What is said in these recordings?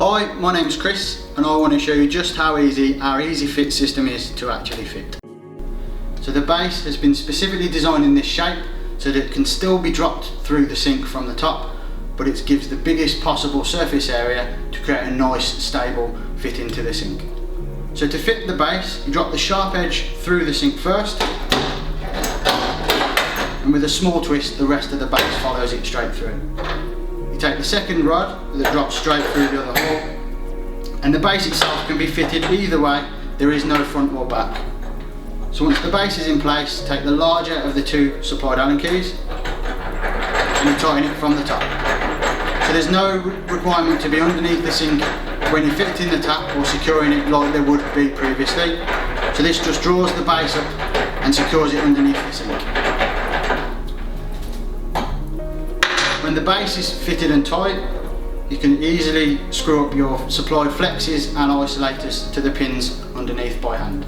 Hi, my name's Chris and I want to show you just how easy our Easyfit system is to actually fit. So the base has been specifically designed in this shape so that it can still be dropped through the sink from the top, but it gives the biggest possible surface area to create a nice stable fit into the sink. So to fit the base, you drop the sharp edge through the sink first, and with a small twist the rest of the base follows it straight through. You take the second rod that drops straight through the other hole, and the base itself can be fitted either way, there is no front or back. So once the base is in place, take the larger of the two supplied Allen keys and you tighten it from the top. So there's no requirement to be underneath the sink when you're fitting the tap or securing it like there would be previously. So this just draws the base up and secures it underneath the sink. When the base is fitted and tight, you can easily screw up your supplied flexes and isolators to the pins underneath by hand.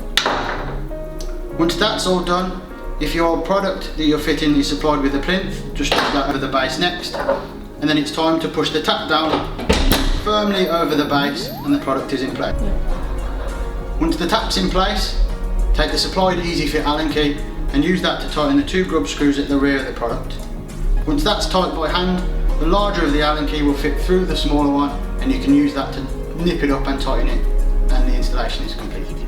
Once that's all done, if your product that you're fitting is supplied with a plinth, just drop that over the base next, and then it's time to push the tap down firmly over the base and the product is in place. Once the tap's in place, take the supplied Easyfit Allen key and use that to tighten the two grub screws at the rear of the product. Once that's tight by hand, the larger of the Allen key will fit through the smaller one and you can use that to nip it up and tighten it, and the installation is completed.